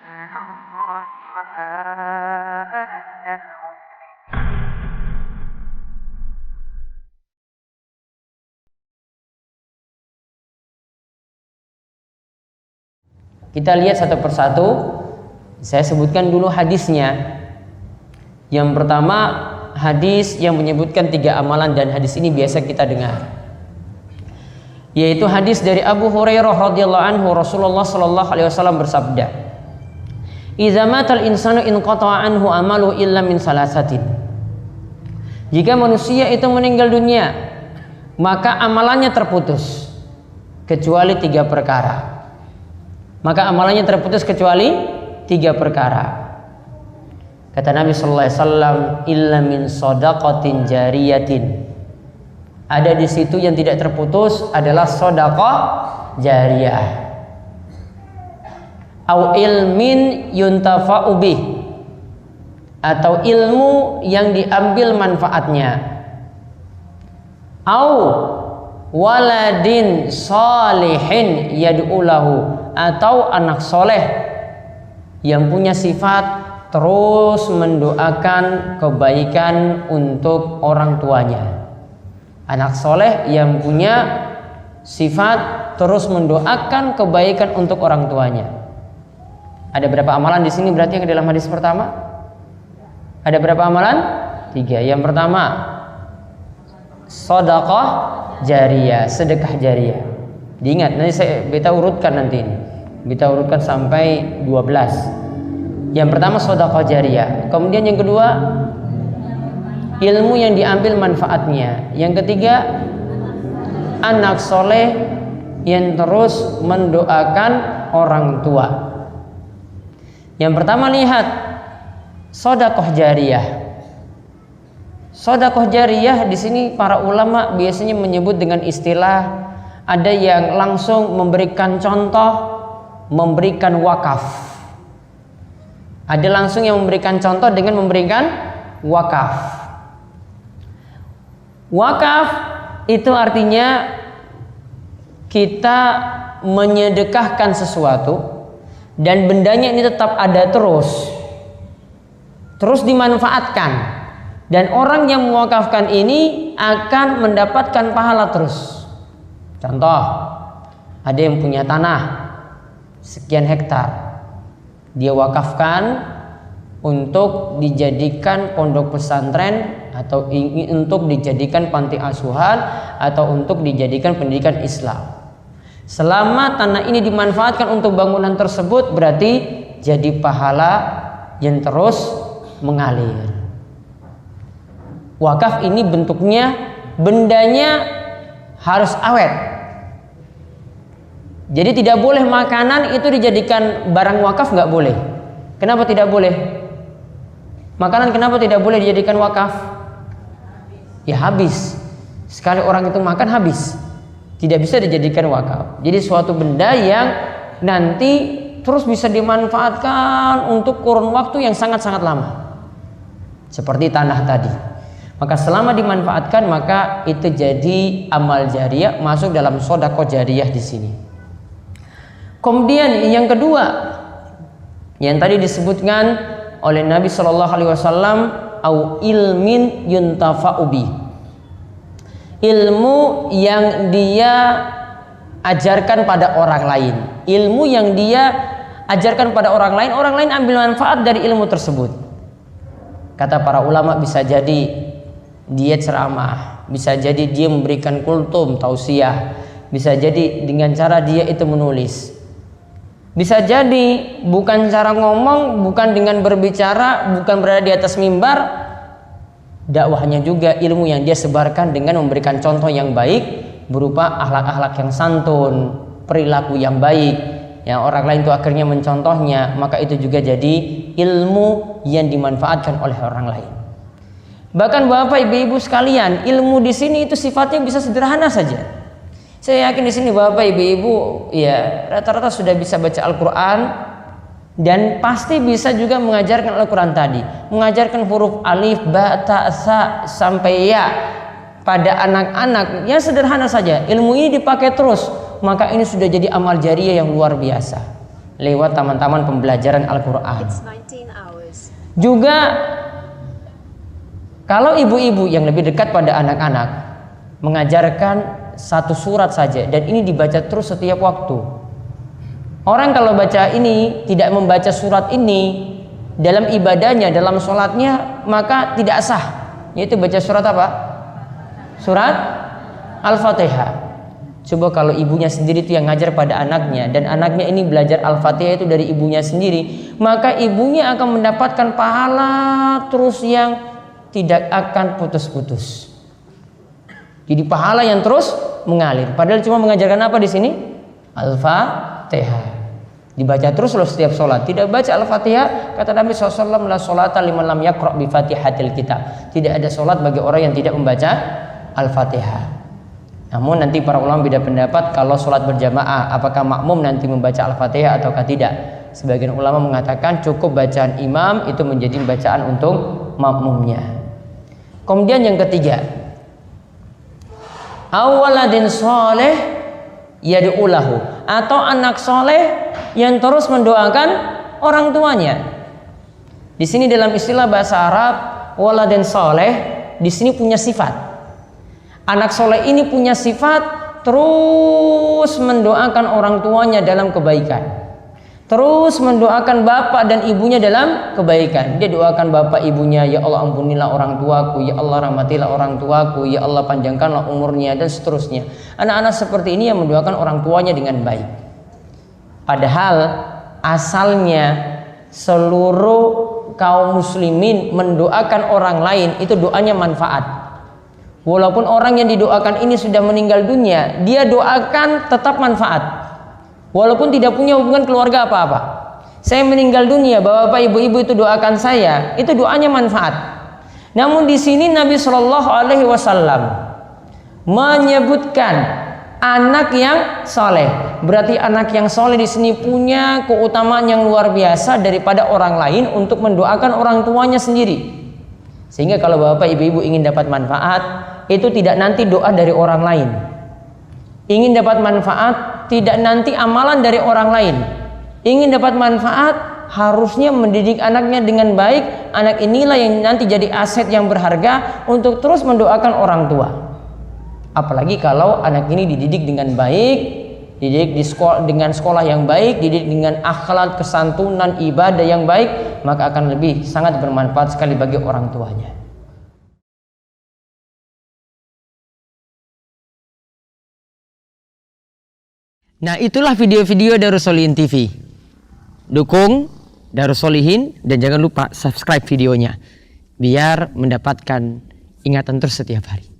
Kita lihat satu persatu. Saya sebutkan dulu hadisnya. Yang pertama, hadis yang menyebutkan 3 amalan, dan hadis ini biasa kita dengar, yaitu hadis dari Abu Hurairah radhiyallahu anhu. Rasulullah sallallahu alaihi wasallam bersabda, "Idza matal insanu inqata'a anhu amalu illa min salasatin." Jika manusia itu meninggal dunia, maka amalannya terputus kecuali 3 perkara. Maka amalannya terputus kecuali 3 perkara. Kata Nabi sallallahu alaihi wasallam, "Illa min shadaqatin jariyatin." Ada di situ yang tidak terputus adalah sedekah jariyah. Au ilmin yuntafa'u bih, atau ilmu yang diambil manfaatnya. Au waladin salihin yad'ulahu, atau anak soleh yang punya sifat terus mendoakan kebaikan untuk orang tuanya. Anak soleh yang punya sifat terus mendoakan kebaikan untuk orang tuanya. Ada berapa amalan di sini berarti yang dalam hadis pertama? Ada berapa amalan? 3. Yang pertama, sedekah jariyah, sedekah jariyah. Diingat, nanti beta urutkan nanti ini. Beta urutkan sampai 12. Yang pertama sedekah jariyah. Kemudian yang kedua, ilmu yang diambil manfaatnya. Yang ketiga, anak soleh yang terus mendoakan orang tua. Yang pertama, lihat sedekah jariyah. Sedekah jariyah di sini para ulama biasanya menyebut dengan istilah, ada yang langsung memberikan contoh, memberikan wakaf. Ada langsung yang memberikan contoh dengan memberikan wakaf. Wakaf itu artinya kita menyedekahkan sesuatu dan bendanya ini tetap ada terus dimanfaatkan, dan orang yang mewakafkan ini akan mendapatkan pahala terus. Contoh, ada yang punya tanah sekian hektar, dia wakafkan untuk dijadikan pondok pesantren, atau untuk dijadikan panti asuhan, atau untuk dijadikan pendidikan Islam. Selama tanah ini dimanfaatkan untuk bangunan tersebut, berarti jadi pahala yang terus mengalir. Wakaf ini bentuknya, bendanya harus awet. Jadi tidak boleh makanan itu dijadikan barang wakaf, nggak boleh. Kenapa tidak boleh? Makanan kenapa tidak boleh dijadikan wakaf? Ya habis. Sekali orang itu makan habis. Tidak bisa dijadikan wakaf. Jadi suatu benda yang nanti terus bisa dimanfaatkan untuk kurun waktu yang sangat-sangat lama. Seperti tanah tadi. Maka selama dimanfaatkan, maka itu jadi amal jariyah, masuk dalam sedekah jariyah di sini. Kemudian yang kedua, yang tadi disebutkan oleh Nabi Shallallahu Alaihi Wasallam, au ilmin yuntafa'u bi, ilmu yang dia ajarkan pada orang lain, ilmu yang dia ajarkan pada orang lain ambil manfaat dari ilmu tersebut. Kata para ulama, bisa jadi dia ceramah, bisa jadi dia memberikan kultum tausiah, bisa jadi dengan cara dia itu menulis. Bisa jadi bukan cara ngomong, bukan dengan berbicara, bukan berada di atas mimbar. Dakwahnya juga ilmu yang dia sebarkan dengan memberikan contoh yang baik berupa akhlak-akhlak yang santun, perilaku yang baik, yang orang lain itu akhirnya mencontohnya, maka itu juga jadi ilmu yang dimanfaatkan oleh orang lain. Bahkan Bapak Ibu sekalian, ilmu di sini itu sifatnya bisa sederhana saja. Saya yakin di sini Bapak Ibu ya rata-rata sudah bisa baca Al-Quran, dan pasti bisa juga mengajarkan Al-Quran tadi, mengajarkan huruf alif, ba, ta, sa sampai ya pada anak-anak yang sederhana saja. Ilmu ini dipakai terus, maka ini sudah jadi amal jariyah yang luar biasa. lewat taman-taman pembelajaran Al-Quran. Juga kalau ibu-ibu yang lebih dekat pada anak-anak mengajarkan satu surat saja, dan ini dibaca terus setiap waktu. Orang kalau baca ini, tidak membaca surat ini dalam ibadahnya, dalam sholatnya, maka tidak sah. Yaitu baca surat apa? Surat Al-Fatihah. Coba kalau ibunya sendiri itu yang ngajar pada anaknya, dan anaknya ini belajar Al-Fatihah itu dari ibunya sendiri, maka ibunya akan mendapatkan pahala terus yang tidak akan putus-putus. Jadi pahala yang terus mengalir. Padahal cuma mengajarkan apa di sini? Al-Fatihah. Dibaca terus loh setiap sholat. Tidak baca Al-Fatihah, kata Nabi SAW, la sholata liman lam yaqra' bi fatihatil kitab. Tidak ada sholat bagi orang yang tidak membaca Al-Fatihah. Namun nanti para ulama beda pendapat kalau sholat berjamaah, apakah makmum nanti membaca Al-Fatihah ataukah tidak. Sebagian ulama mengatakan cukup bacaan imam itu menjadi bacaan untuk makmumnya. Kemudian yang ketiga, awaladin soleh yad'ulahu, atau anak soleh yang terus mendoakan orang tuanya. Di sini dalam istilah bahasa Arab, waladin soleh di sini punya sifat. Anak soleh ini punya sifat terus mendoakan orang tuanya dalam kebaikan, terus mendoakan bapak dan ibunya dalam kebaikan. Dia doakan bapak ibunya, ya Allah ampunilah orang tuaku, ya Allah rahmatilah orang tuaku, ya Allah panjangkanlah umurnya, dan seterusnya. Anak-anak seperti ini yang mendoakan orang tuanya dengan baik. Padahal asalnya seluruh kaum muslimin mendoakan orang lain itu doanya manfaat. Walaupun orang yang didoakan ini sudah meninggal dunia, dia doakan tetap manfaat. Walaupun tidak punya hubungan keluarga apa-apa. Saya meninggal dunia, bapak ibu-ibu itu doakan saya, itu doanya manfaat. Namun di sini Nabi Shallallahu Alaihi Wasallam menyebutkan anak yang soleh. Berarti anak yang soleh di sini punya keutamaan yang luar biasa daripada orang lain untuk mendoakan orang tuanya sendiri. Sehingga kalau bapak ibu-ibu ingin dapat manfaat, itu tidak nanti doa dari orang lain. Ingin dapat manfaat, tidak nanti amalan dari orang lain. Ingin dapat manfaat, harusnya mendidik anaknya dengan baik. Anak inilah yang nanti jadi aset yang berharga untuk terus mendoakan orang tua. Apalagi kalau anak ini dididik dengan baik, dididik di sekolah dengan sekolah yang baik, dididik dengan akhlak, kesantunan, ibadah yang baik, maka akan lebih sangat bermanfaat sekali bagi orang tuanya. Nah, itulah video-video Darus Sholihin TV. Dukung Darus Sholihin dan jangan lupa subscribe videonya biar mendapatkan ingatan terus setiap hari.